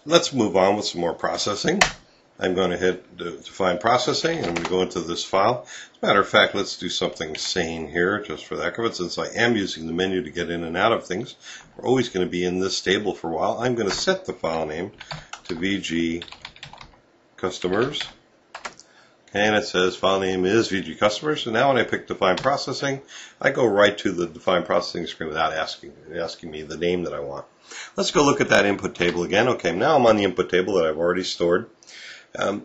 let's move on with some more processing. I'm going to hit define processing, and I'm going to go into this file. As a matter of fact, let's do something sane here, just for the heck of it. Since I am using the menu to get in and out of things, we're always going to be in this table for a while. I'm going to set the file name to VG Customers. And it says file name is VG Customers. And now when I pick define processing, I go right to the define processing screen without asking me the name that I want. Let's go look at that input table again. Okay, now I'm on the input table that I've already stored.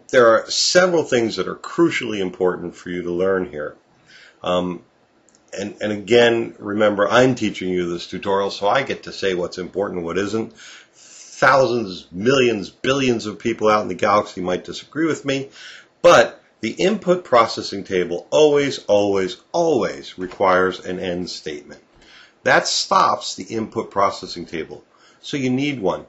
There are several things that are crucially important for you to learn here. And again, remember, I'm teaching you this tutorial, so I get to say what's important and what isn't. Thousands, millions, billions of people out in the galaxy might disagree with me, but the input processing table always, always, always requires an end statement. That stops the input processing table. So you need one.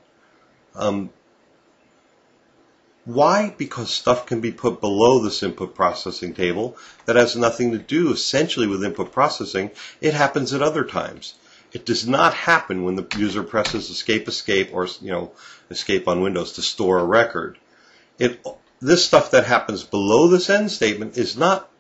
Why? Because stuff can be put below this input processing table that has nothing to do essentially with input processing. It happens at other times. It does not happen when the user presses escape, or escape on Windows to store a record. This stuff that happens below this end statement is not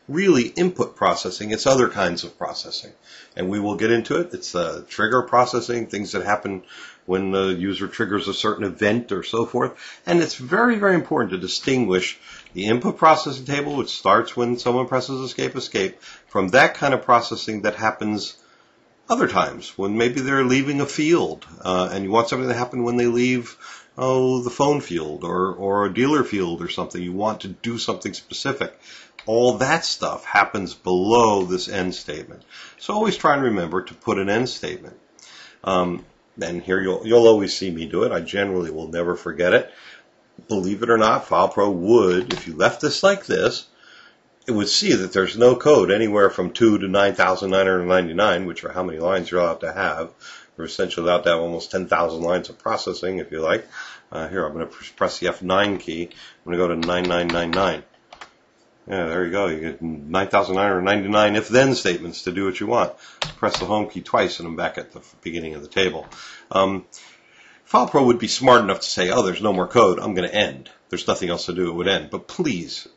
really input processing. It's other kinds of processing. And we will get into it. It's trigger processing, things that happen when the user triggers a certain event or so forth. And it's very, very important to distinguish the input processing table, which starts when someone presses escape, from that kind of processing that happens other times, when maybe they're leaving a field, and you want something to happen when they leave the phone field or a dealer field or something. You want to do something specific. All that stuff happens below this end statement. So always try and remember to put an end statement. And here you'll always see me do it. I generally will never forget it. Believe it or not, FilePro would, if you left this like this, it would see that there's no code anywhere from 2 to 9,999, which are how many lines you're allowed to have. You're essentially allowed to have almost 10,000 lines of processing, if you like. Here, I'm going to press the F9 key. I'm going to go to 9999. Yeah, there you go. You get 9,999 if-then statements to do what you want. Press the home key twice, and I'm back at the beginning of the table. FilePro would be smart enough to say, oh, there's no more code. I'm going to end. There's nothing else to do. It would end. But please,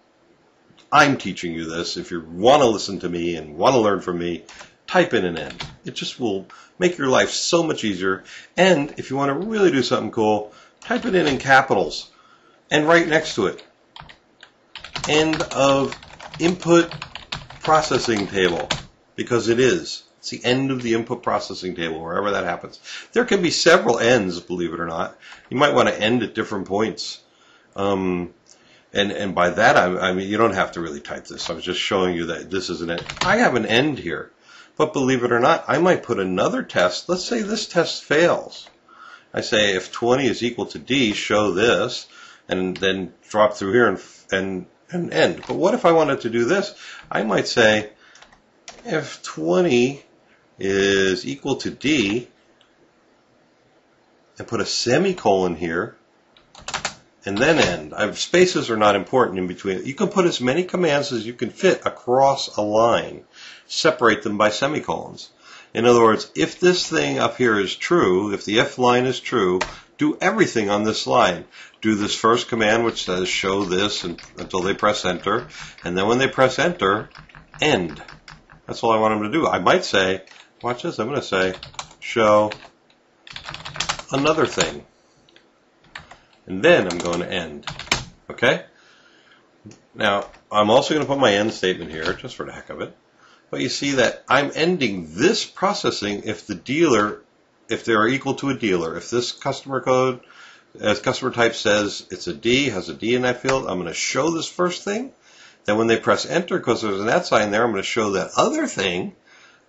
I'm teaching you this. If you want to listen to me and want to learn from me, type in an end. It just will make your life so much easier. And if you want to really do something cool, type it in capitals. And right next to it, end of input processing table, because it is. It's the end of the input processing table, wherever that happens. There can be several ends, believe it or not. You might want to end at different points. And by that, I mean, you don't have to really type this. I was just showing you that this is an end. I have an end here. But believe it or not, I might put another test. Let's say this test fails. I say if 20 is equal to D, show this, and then drop through here and end. But what if I wanted to do this? I might say if 20 is equal to D, and put a semicolon here, and then end. Spaces are not important in between. You can put as many commands as you can fit across a line. Separate them by semicolons. In other words, if this thing up here is true, if the if line is true, do everything on this line. Do this first command, which says show this until they press enter, and then when they press enter, end. That's all I want them to do. I might say, watch this, I'm going to say show another thing. And then I'm going to end. Okay? Now, I'm also going to put my end statement here, just for the heck of it. But you see that I'm ending this processing if they are equal to a dealer. If this customer code, as customer type says it's a D, has a D in that field, I'm going to show this first thing. Then when they press enter, because there's an @ sign there, I'm going to show that other thing,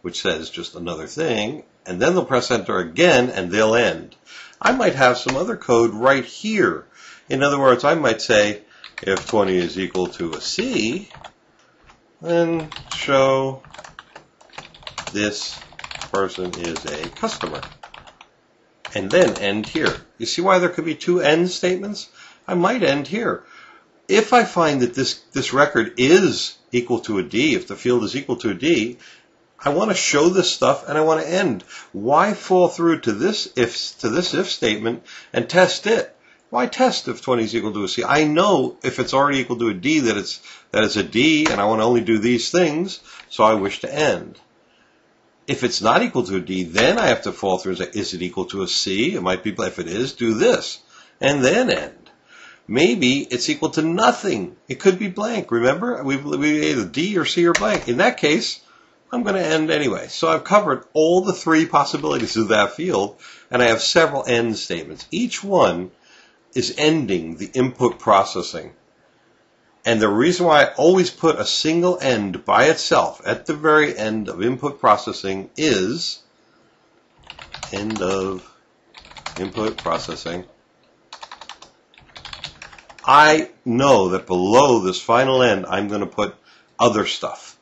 which says just another thing. And then they'll press enter again, and they'll end. I might have some other code right here. In other words, I might say if 20 is equal to a C, then show this person is a customer. And then end here. You see why there could be two end statements? I might end here. If I find that this record is equal to a D, if the field is equal to a D, I want to show this stuff and I want to end. Why fall through to this if statement and test it? Why test if 20 is equal to a C? I know if it's already equal to a D that it's a D, and I want to only do these things, so I wish to end. If it's not equal to a D, then I have to fall through and say, is it equal to a C? It might be, if it is, do this, and then end. Maybe it's equal to nothing. It could be blank. Remember, we either D or C or blank. In that case, I'm going to end anyway. So I've covered all the three possibilities of that field, and I have several end statements. Each one is ending the input processing. And the reason why I always put a single end by itself at the very end of input processing is end of input processing. I know that below this final end, I'm going to put other stuff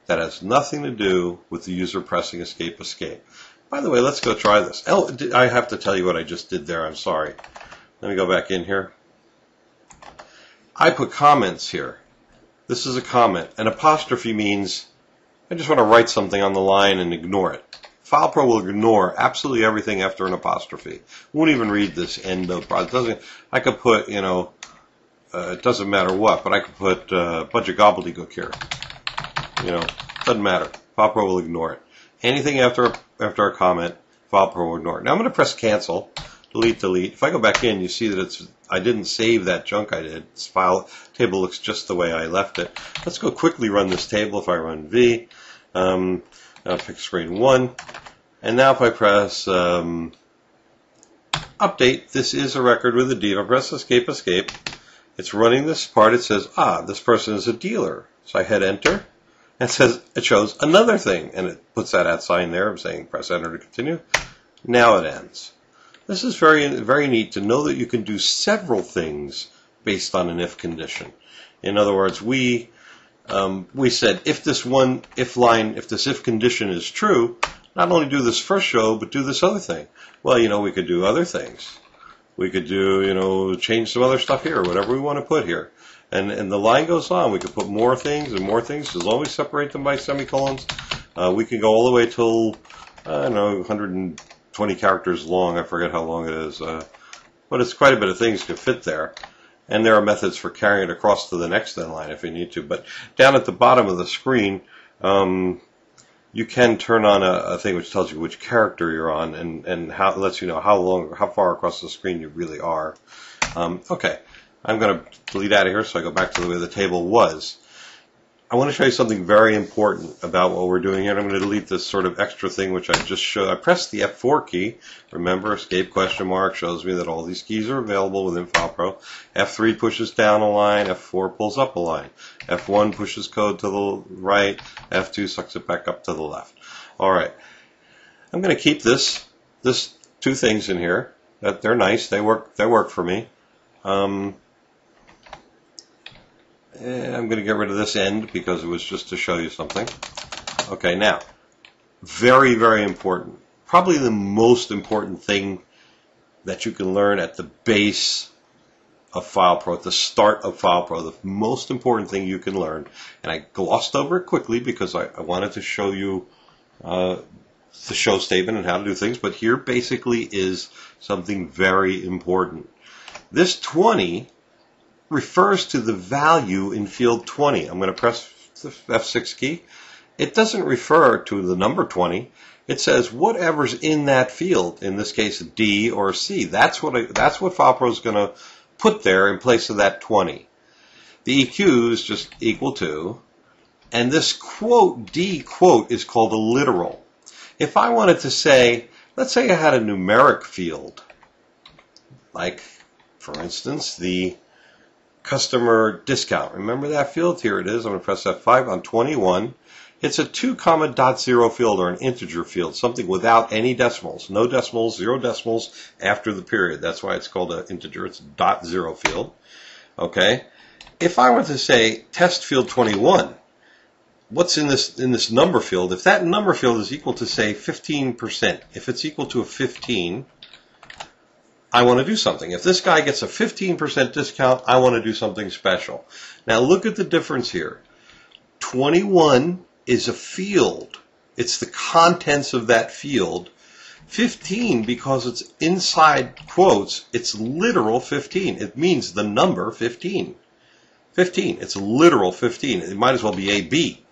that has nothing to do with the user pressing escape. By the way, let's go try this. Oh, I have to tell you what I just did there. I'm sorry. Let me go back in here. I put comments here. This is a comment. An apostrophe means I just want to write something on the line and ignore it. FilePro will ignore absolutely everything after an apostrophe. Won't even read this end of. I could put, it doesn't matter what, but I could put a bunch of gobbledygook here. Doesn't matter. FilePro will ignore it. Anything after a comment, FilePro will ignore it. Now I'm going to press cancel, delete. If I go back in, you see that I didn't save that junk I did. This file table looks just the way I left it. Let's go quickly run this table. If I run V, I'll pick screen 1, and now if I press update, this is a record with a D. If I press escape. It's running this part. It says, this person is a dealer. So I hit enter. And it shows another thing. And it puts that @ sign there. I'm saying press enter to continue. Now it ends. This is very, very neat to know that you can do several things based on an if condition. In other words, we said if this if condition is true, not only do this first row, but do this other thing. Well, we could do other things. We could do, change some other stuff here, whatever we want to put here. And the line goes on. We could put more things and more things. As long as we separate them by semicolons, we can go all the way till, 120 characters long. I forget how long it is. But it's quite a bit of things to fit there. And there are methods for carrying it across to the next line if you need to. But down at the bottom of the screen, you can turn on a thing which tells you which character you're on and lets you know how far across the screen you really are. Okay, I'm going to delete out of here so I go back to the way the table was. I want to show you something very important about what we're doing here. I'm going to delete this sort of extra thing which I just showed. I pressed the F4 key. Remember, escape ? Shows me that all these keys are available within FilePro. F3 pushes down a line. F4 pulls up a line. F1 pushes code to the right. F2 sucks it back up to the left. All right. I'm going to keep this two things in here. They're nice. They work for me. I'm going to get rid of this end because it was just to show you something. Okay, now, very, very important. Probably the most important thing that you can learn at the base of FilePro, at the start of FilePro, the most important thing you can learn. And I glossed over it quickly because I wanted to show you the show statement and how to do things. But here basically is something very important. This 20 refers to the value in field 20. I'm going to press the F6 key. It doesn't refer to the number 20. It says whatever's in that field, in this case a D or a C. That's what FilePro is going to put there in place of that 20. The EQ is just equal to, and this quote, D quote, is called a literal. If I wanted to say, let's say I had a numeric field, like, for instance, the customer discount. Remember that field? Here it is. I'm going to press F5 on 21. It's a 2, dot 0 field or an integer field, something without any decimals. No decimals, 0 decimals after the period. That's why it's called an integer. It's a dot 0 field. Okay. If I were to say test field 21, what's in this number field? If that number field is equal to, say, 15%, if it's equal to a 15, I want to do something. If this guy gets a 15% discount, I want to do something special. Now look at the difference here. 21 is a field. It's the contents of that field. 15, because it's inside quotes, it's literal 15. It means the number 15. 15. It's literal 15. It might as well be AB.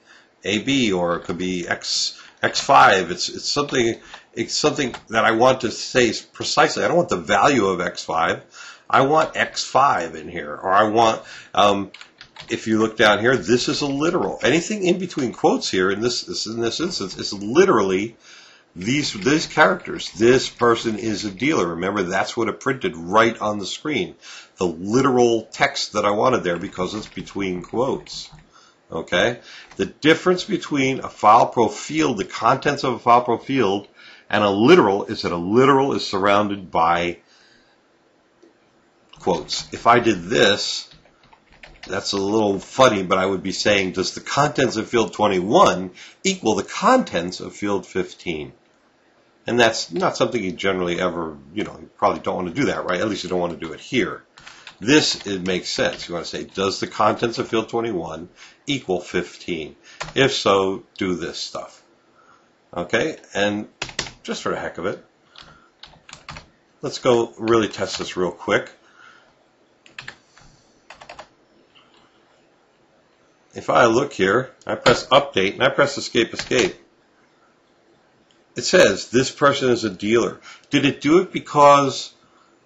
AB, or it could be X5. It's something that I want to say precisely. I don't want the value of X5. I want X5 in here. Or I want, if you look down here, this is a literal. Anything in between quotes here in this instance is literally these characters. This person is a dealer. Remember, that's what it printed right on the screen. The literal text that I wanted there, because it's between quotes. Okay? The difference between a FilePro field, the contents of a FilePro field, and a literal is that a literal is surrounded by quotes. If I did this, that's a little funny, but I would be saying, does the contents of field 21 equal the contents of field 15? And that's not something you generally ever, you probably don't want to do that, right? At least you don't want to do it here. This, it makes sense. You want to say, does the contents of field 21 equal 15? If so, do this stuff. Okay, and just for the heck of it, let's go really test this real quick. If I look here, I press update and I press escape. It says this person is a dealer. Did it do it because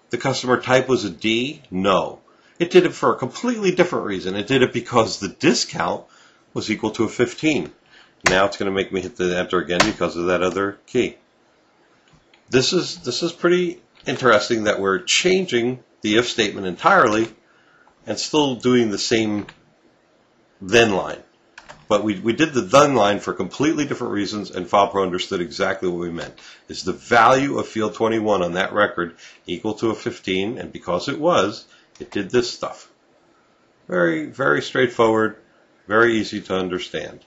the customer type was a D? No. It did it for a completely different reason. It did it because the discount was equal to a 15. Now it's going to make me hit the enter again because of that other key. This is pretty interesting that we're changing the if statement entirely and still doing the same then line. But we did the then line for completely different reasons, and FilePro understood exactly what we meant. Is the value of field 21 on that record equal to a 15? And because it was, it did this stuff. Very, very straightforward, very easy to understand.